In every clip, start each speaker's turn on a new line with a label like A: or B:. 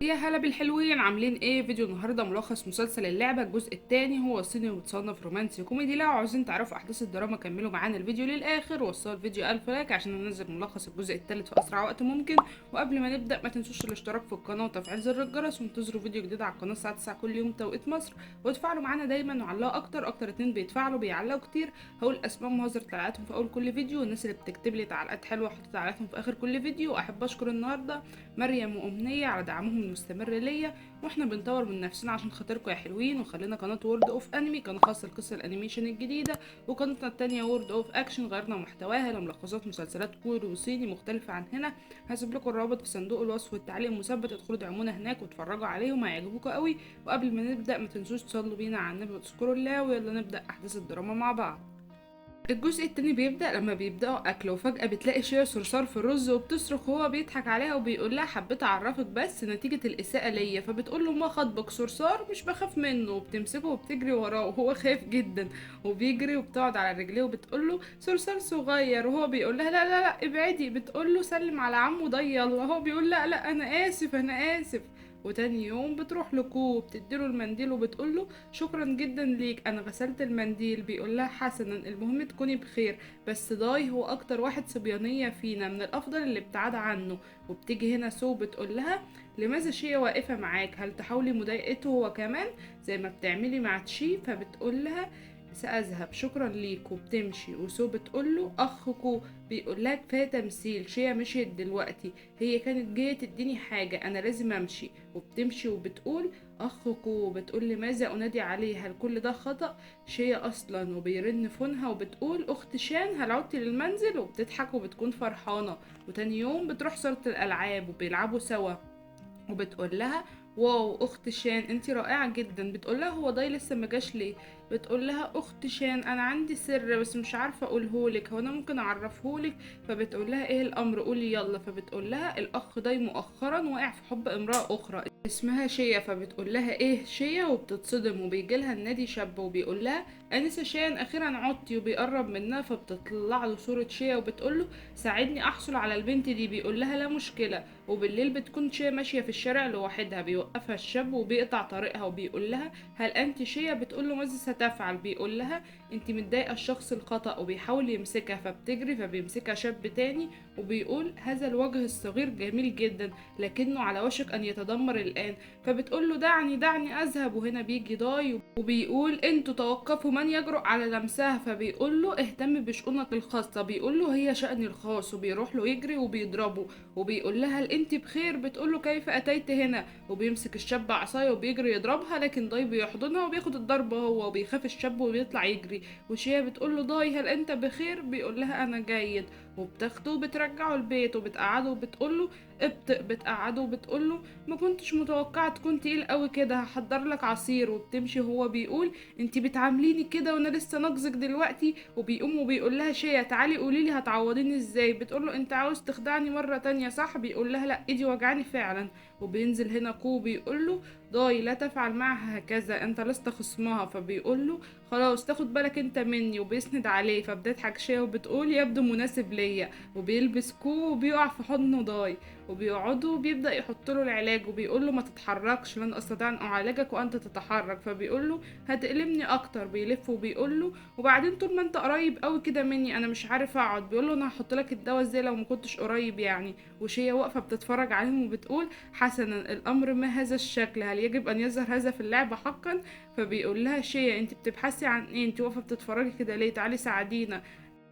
A: يا هلا بالحلوين، عاملين ايه؟ فيديو النهارده ملخص مسلسل اللعبه الجزء الثاني. هو صيني ومتصنف رومانسي كوميدي. لو عاوزين تعرفوا احداث الدراما كملوا معانا الفيديو للاخر، وصلوا الفيديو 1000 لايك عشان ننزل ملخص الجزء الثالث في اسرع وقت ممكن. وقبل ما نبدا ما تنسوش الاشتراك في القناه وتفعيل زر الجرس، وانتظروا فيديو جديد على القناه الساعه 9 كل يوم توقيت مصر. وتفاعلوا معانا دايما وعلقوا اكتر اتنين بيتفاعلوا بيعلقوا كتير هقول اسمائهم وهظهر تعليقاتهم في اول كل فيديو. والناس اللي بتكتب لي تعليقات حلوه احط تعليقاتهم في اخر كل فيديو. واحب اشكر النهارده مريم وامنيه على دعمهم المستمر ليا، واحنا بنطور من نفسنا عشان خاطركم يا حلوين. وخلينا قناه وورد اوف انمي، قناه خاصه لقصه الانيميشن الجديده، وقناتنا التانية وورد اوف اكشن غيرنا محتواها لملخصات مسلسلات كوري وصيني مختلفه عن هنا. هسيب لكم الرابط في صندوق الوصف والتعليق المثبت، ادخلوا دعمونا هناك واتفرجوا عليهم هيعجبوكم قوي. وقبل ما نبدا ما تنسوش تصلوا بينا على النبي وتذكروا الله، ويلا نبدا احداث الدراما مع بعض. الجزء التاني بيبدأ لما بيبدأوا أكل، وفجأة بتلاقي شيا صرصار في الرز وبتصرخ، وهو بيضحك عليها وبيقول لها حبيت أعرفك بس نتيجة الإساءة ليا. فبتقول له ما خطبك؟ صرصار مش بخاف منه. وبتمسكه وبتجري وراه وهو خايف جدا وبيجري، وبتقعد على رجليه وبتقول له صرصار صغير، وهو بيقول لها لا لا لا ابعدي. بتقول له سلم على عمو ضي يلا، هو بيقول لا لا أنا آسف أنا آسف. وتاني يوم بتروح لكو وبتديله المنديل وبتقوله شكرا جدا ليك انا غسلت المنديل. بيقول لها حسنا المهم تكوني بخير، بس داي هو اكتر واحد صبيانية فينا، من الافضل اللي ابتعد عنه. وبتيجي هنا سو بتقول لها لماذا شيء واقفة معاك؟ هل تحاولي مضايقته هو كمان زي ما بتعملي مع تشي؟ فبتقول لها سأذهب شكرا ليك، وبتمشي. وسو بتقول له اخكو. بيقول لها كفايه تمثيل، شيا مشيت دلوقتي، هي كانت جايه تديني حاجه انا لازم امشي. وبتمشي وبتقول اخكو. بتقول لماذا انادي عليه؟ هل كل ده خطأ؟ شيا اصلا. وبيرن فونها وبتقول اخت شان هل عدتي للمنزل؟ وبتضحك وبتكون فرحانه. وتاني يوم بتروح صالة الالعاب وبيلعبوا سوا، وبتقول لها واو اخت شان انتي رائعه جدا. بتقول لها هو ضاي لسه ما جاش ليه؟ بتقول لها اخت شان انا عندي سر بس مش عارفه اقولهولك، هو انا ممكن اعرفهولك؟ فبتقول لها ايه الامر؟ قولي يلا. فبتقول لها الاخ ضاي مؤخرا وقع في حب امراه اخرى اسمها شيا. فبتقول لها ايه شيا؟ وبتتصدم. وبيجي لها النادي شاب وبيقول لها انسه شان اخيرا عدتي، وبيقرب منها فبتطلع له صوره شيا وبتقول له ساعدني احصل على البنت دي. بيقول لها لا مشكله. وبالليل بتكون شيا ماشيه في الشارع لوحدها، بيوقفها الشاب وبيقطع طريقها وبيقول لها هل انت شيا؟ بتقول له ماذا ستفعل؟ بيقول لها انت متضايقه الشخص الخطأ، وبيحاول يمسكها فبتجري فبيمسكها شاب تاني وبيقول هذا الوجه الصغير جميل جدا لكنه على وشك ان يتدمر الان. فبتقول له دعني دعني اذهب. وهنا بيجي داي وبيقول انتوا توقفوا من يجرؤ على لمسها. فبيقول له اهتم بشؤونك الخاصه. بيقول له هي شأني الخاص. وبيروح له يجري وبيضربه وبيقول لها هل انت بخير؟ بتقول له كيف اتيت هنا؟ وبيمسك الشاب عصايه وبيجري يضربها، لكن داي بيحضنها وبياخد الضربه هو، وبيخاف الشاب وبيطلع يجري. وشيا بتقول له داي هل انت بخير؟ بيقول لها انا جيد. وبتاخده وبترجعه البيت وبتقعده وبتقول له ابطئ. بتقعده وبتقول له ما كنتش متوقعه تكون تقيل قوي كده، هحضر لك عصير. وبتمشي هو بيقول انت بتعامليني كده وانا لسه ناقصك دلوقتي. وبيقوم وبيقول لها شيا تعالي قولي لي هتعوضيني ازاي؟ بتقول له انت عاوز تخدعني مره تانية صح؟ بيقول لها لا ايدي وجعاني فعلا. وبينزل هنا كو بيقول له ضاي لا تفعل معها هكذا انت لست خصمها. فبيقول له خلاص تاخد بالك انت مني، وبيسند عليه. فبتضحك شيا وبتقول يبدو مناسب ليا. وبيلبس كو وبيقع في حضنه ضاي وبيقعدوا وبيبدأ يحط له العلاج وبيقول له ما تتحركش لن استطيع ان اعالجك وانت تتحرك. فبيقول له هتألمني اكتر. بيلف وبيقول له وبعدين طول ما انت قريب قوي كده مني انا مش عارف اقعد. بيقول له انا هحط لك الدواء ازاي لو ما كنتش قريب يعني؟ وشيا واقفه بتتفرج عليهم وبتقول حسنا الامر ما هذا الشكل، هل يجب ان يظهر هذا في اللعبه حقا؟ فبيقول لها شيا انت بتبحثي عن ايه؟ انت واقفه بتتفرجي كده ليه؟ تعالي ساعدينا،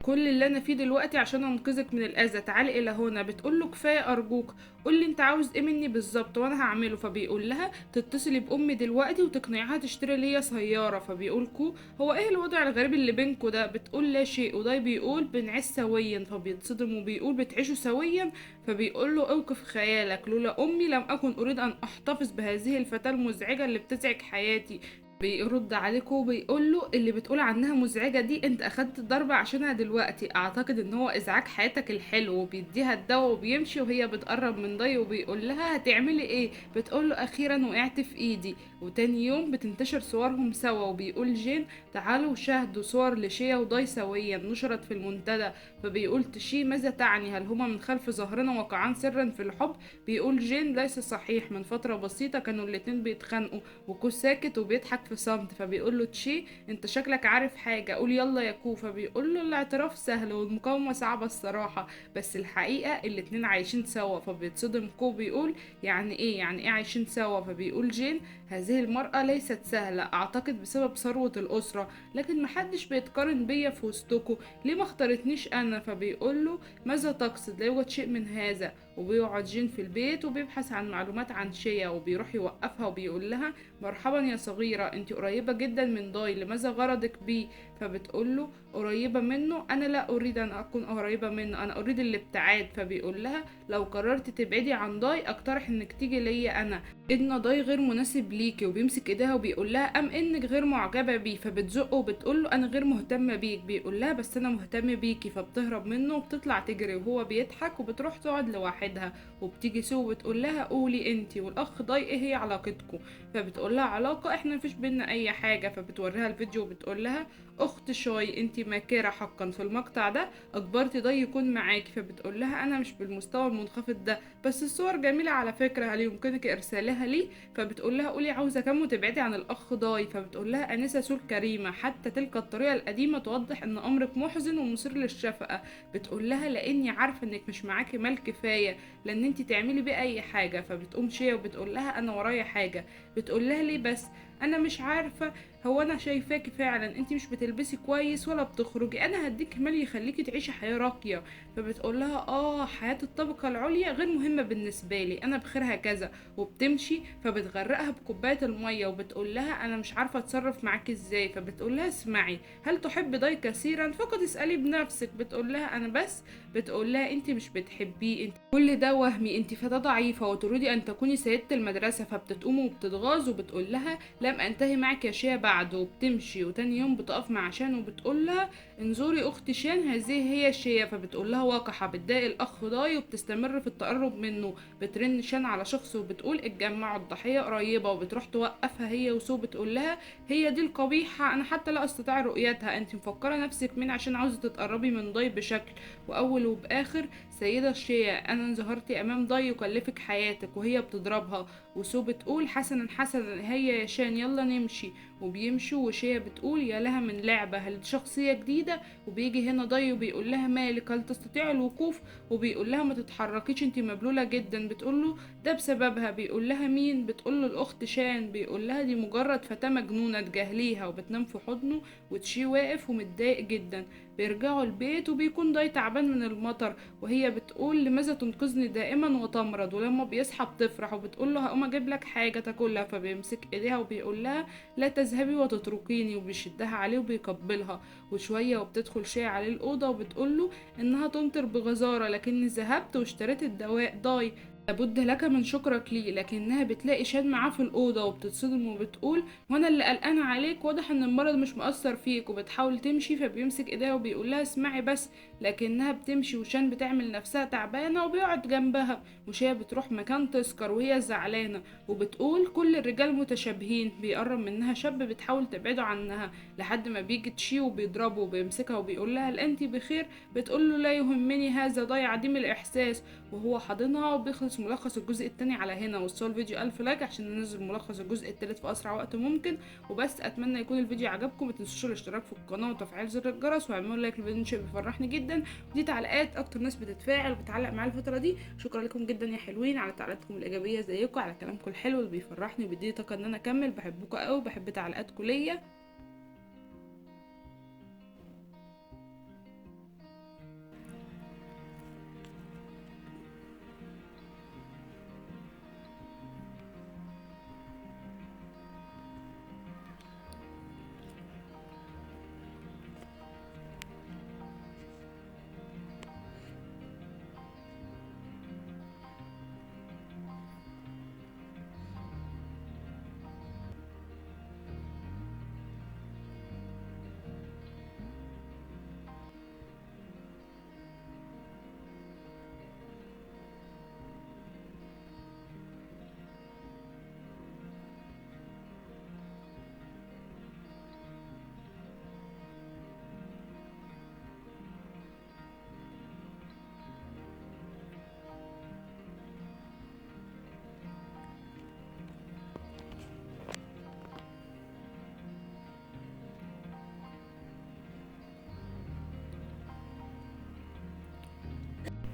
A: كل اللي انا فيه دلوقتي عشان انقذك من الاذى، تعالي الى هنا. بتقول له كفايه ارجوك قول لي انت عاوز ايه مني بالظبط وانا هعمله. فبيقول لها تتصلي بامي دلوقتي وتقنعيها تشتري ليا سياره. فبيقول كو هو ايه الوضع الغريب اللي بينكو ده؟ بتقول لا شيء. وده بيقول بنعيش سويا. فبيتصدم وبيقول بتعيشوا سويا؟ فبيقول له اوقف خيالك، لولا امي لم اكن اريد ان احتفظ بهذه الفتاه المزعجه اللي بتزعج حياتي. بيرد عليكم وبيقول له اللي بتقول عنها مزعجة دي انت اخدت الضربة عشانها دلوقتي، اعتقد ان هو ازعاج حياتك الحلو، وبيديها الدواء وبيمشي وهي بتقرب من ضي وبيقول لها هتعملي ايه؟ بتقول له اخيرا وقعت في ايدي. وتاني يوم بتنتشر صورهم سوا، وبيقول جين تعالوا شاهدوا صور لشيا وضي سويا نشرت في المنتدى. فبيقول تشي ماذا تعني؟ هل هما من خلف ظهرنا واقعان سرا في الحب؟ بيقول جين ليس صحيح، من فترة بسيطة كانوا الاتنين بيتخانقوا وكو ساكت وبيضحك في صمت. فبيقول له تشي انت شكلك عارف حاجة، قول يلا يا كو. فبيقول له الاعتراف سهل والمقاومة صعبة الصراحة، بس الحقيقة الاتنين عايشين سوا. فبيتصدم كو بيقول يعني ايه؟ يعني ايه عايشين سوا؟ فبيقول جين هذه المرأة ليست سهلة، اعتقد بسبب ثروة الأسرة، لكن محدش بيتقارن بيا في وسطكو، ليه ما اختارتنيش انا؟ فبيقول له ماذا تقصد؟ لا يوجد شيء من هذا. وبيقعد جين في البيت وبيبحث عن معلومات عن شيا، وبيروح يوقفها وبيقول لها مرحبا يا صغيرة، انت قريبة جدا من داي، لماذا غرضك بيه؟ فبتقول له قريبة منه؟ انا لا اريد ان اكون قريبة منه، انا اريد الابتعاد. فبيقول لها لو قررت تبعدي عن داي اقترح انك تيجي ليا انا، ان داي غير مناسب ليكي. وبيمسك ايديها وبيقول لها ام انك غير معجبة بيه؟ فبتزقه وبتقول له انا غير مهتمة بيك. بيقول لها بس انا مهتم بيكي. فبتهرب منه وبتطلع تجري وهو بيضحك، وبتروح تقعد لوحدها. وبتيجي سو بتقول لها قولي انتي والاخ داي ايه هي علاقتكم؟ فبتقول لها علاقة احنا مفيش بينا اي حاجة. فبتوريها الفيديو وبتقول لها اخت شوي انتي ماكرة حقا، في المقطع ده اجبرتي ده يكون معاكي. فبتقول لها انا مش بالمستوى المنخفض ده، بس الصور جميلة على فكرة، هل يمكنك ارسالها لي؟ فبتقول لها قولي عاوزة كم وتبعدي عن الاخ داي. فبتقول لها انسة سول كريمة، حتى تلك الطريقة القديمة توضح ان امرك محزن ومثير للشفقة. بتقول لها لاني عارفة انك مش معاكي مال كفاية لان انتي تعملي بيه اي حاجة. فبتقوم شيا وبتقول لها انا ورايا حاجة. بتقول لها ليه بس؟ انا مش عارفه، هو انا شايفاكي فعلا انتي مش بتلبسي كويس ولا بتخرجي، انا هديك مال يخليكي تعيشي حياه راقيه. فبتقول لها حياه الطبقه العليا غير مهمه بالنسبه لي، انا بخيرها كذا. وبتمشي فبتغرقها بكوبايه الميه وبتقول لها انا مش عارفه اتصرف معاكي ازاي. فبتقول لها اسمعي، هل تحب داي كثيرا؟ فقد اسالي بنفسك. بتقول لها انا بس. بتقول لها انتي مش بتحبيه، انت كل ده وهمي، انت فتاة ضعيفة وتريدي ان تكوني سيدة المدرسة. فبتقوم وبتتغاظ وبتقول لها لم انتهي معك يا شيا بعد. وبتمشي وتاني يوم بتقف مع شان وبتقول لها انظري اختي شان هذه هي شيا. فبتقول لها وقحة بتضايق الاخ ضاي وبتستمر في التقرب منه. بترن شان على شخص وبتقول اتجمعوا الضحية قريبة، وبتروح توقفها هي وسو. بتقول لها هي دي القبيحة، انا حتى لا استطيع رؤيتها، انت مفكرة نفسك مين عشان عاوزة تتقربي من ضاي بشكل؟ واول وباخر سيدة شيا أنا ظهرتي أمام ضي يكلفك حياتك. وهي بتضربها. وسو بتقول حسنا حسنا هيا يا شان يلا نمشي. وبيمشوا وشيا بتقول يا لها من لعبة، هل دي شخصية جديدة؟ وبيجي هنا ضي وبيقول لها مالك، هل تستطيع الوقوف؟ وبيقول لها ما تتحركيش انتي مبلولة جدا. بتقول له ده بسببها. بيقول لها مين؟ بتقول له الأخت شان. بيقول لها دي مجرد فتاة مجنونة تجاهليها. وبتنام في حضنه وتشي واقف ومتضايق جدا. بيرجعوا البيت وبيكون داي تعبان من المطر، وهي بتقول لماذا تنقذني دائما وتمرض؟ ولما بيصحى بتفرح وبتقول له هقوم اجيب لك حاجه تاكلها. فبيمسك ايديها وبيقول لها لا تذهبي وتتركيني، وبيشدها عليه وبيقبلها. وشويه وبتدخل شيء عليه الاوضه وبتقول له انها تمطر بغزاره، لكني ذهبت واشتريت الدواء داي، لابد لك من شكرك لي. لكنها بتلاقي شاد معاه في الأوضة وبتتصدم وبتقول وانا اللي قلقانة عليك، واضح ان المرض مش مؤثر فيك. وبتحاول تمشي فبيمسك ايديها وبيقول لها اسمعي بس. لكنها بتمشي وشان بتعمل نفسها تعبانة وبيقعد جنبها. وشيا بتروح مكان تسكر وهي زعلانة وبتقول كل الرجال متشابهين. بيقرب منها شاب بتحاول تبعده عنها لحد ما بيجي تشي وبيضربه وبيمسكها وبيقول لها هل انت بخير؟ بتقول له لا يهمني هذا ضايع عديم الاحساس. وهو حاضنها. وبيخلص ملخص الجزء الثاني على هنا. وصلوا الفيديو 1000 لايك عشان ننزل ملخص الجزء الثالث في اسرع وقت ممكن. وبس اتمنى يكون الفيديو عجبكم، ما تنسوش الاشتراك في القناه وتفعيل زر الجرس واعملوا لايك للفيديو، شيء بيفرحني جدا. ودي تعليقات اكتر ناس بتتفاعل وبتعلق معايا الفتره دي. شكرا لكم جدا يا حلوين على تعليقاتكم الايجابيه زيكم، على كلامكم الحلو اللي بيفرحني وبيديني طاقه ان انا اكمل. بحبكم قوي، بحب تعليقاتكم ليا.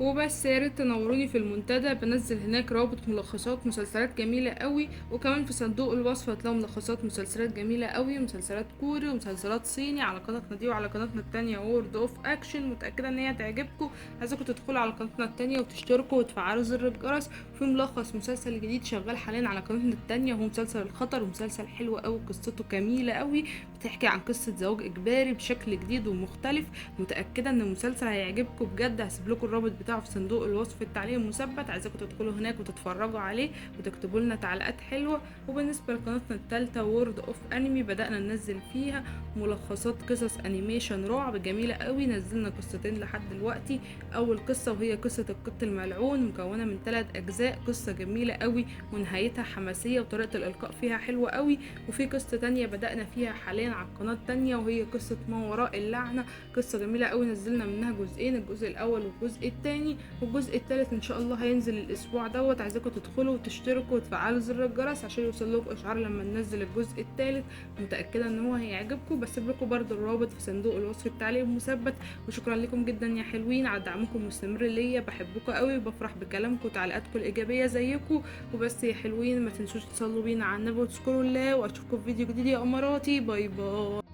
A: وبس يا ريت تنوروني في المنتدى، بنزل هناك رابط ملخصات مسلسلات جميله قوي، وكمان في صندوق الوصف هتلاقوا ملخصات مسلسلات جميله قوي، مسلسلات كوري ومسلسلات صيني على قناتنا دي وعلى قناتنا التانية وورد اوف اكشن. متاكده ان هي هتعجبكم. عايزاكم تدخلوا على قناتنا التانية وتشتركوا وتفعلوا زر الجرس. في ملخص مسلسل جديد شغال حاليا على قناتنا التانية، وهو مسلسل الخطر، ومسلسل حلو قوي قصته جميله قوي، بتحكي عن قصه زواج اجباري بشكل جديد ومختلف. متاكده ان المسلسل هيعجبكم بجد. هسيب لكم الرابط بتاعه في صندوق الوصف في التعليق المثبت، عايزاكم تدخلوا هناك وتتفرجوا عليه وتكتبوا لنا تعليقات حلوه. وبالنسبه لقناتنا الثالثه وورد اوف انمي، بدانا ننزل فيها ملخصات قصص انيميشن رعب جميله قوي. نزلنا قصتين لحد دلوقتي. اول قصه وهي قصه القط الملعون، مكونه من 3 اجزاء، قصه جميله قوي ونهايتها حماسيه وطريقه الالقاء فيها حلوه قوي. وفي قصه تانية بدانا فيها حاليا على القناه التانية، وهي قصه ما وراء اللعنه، قصه جميله قوي. نزلنا منها جزئين، الجزء الاول والجزء الثاني، والجزء الثالث ان شاء الله هينزل الاسبوع دوت. عايزاكم تدخلوا وتشتركوا وتفعلوا زر الجرس عشان يوصل لكم اشعار لما ننزل الجزء الثالث. متاكده ان هو هيعجبكم. بسيب لكم برده الرابط في صندوق الوصف التعليق المثبت. وشكرا لكم جدا يا حلوين على دعمكم المستمر ليا، بحبكم قوي وبفرح بكلامكم وتعليقاتكم الايجابيه زيكم. وبس يا حلوين، ما تنسوش تصلوا بينا على النبي وتشكروا الله، واشوفكم في فيديو جديد يا اماراتي. باي باي.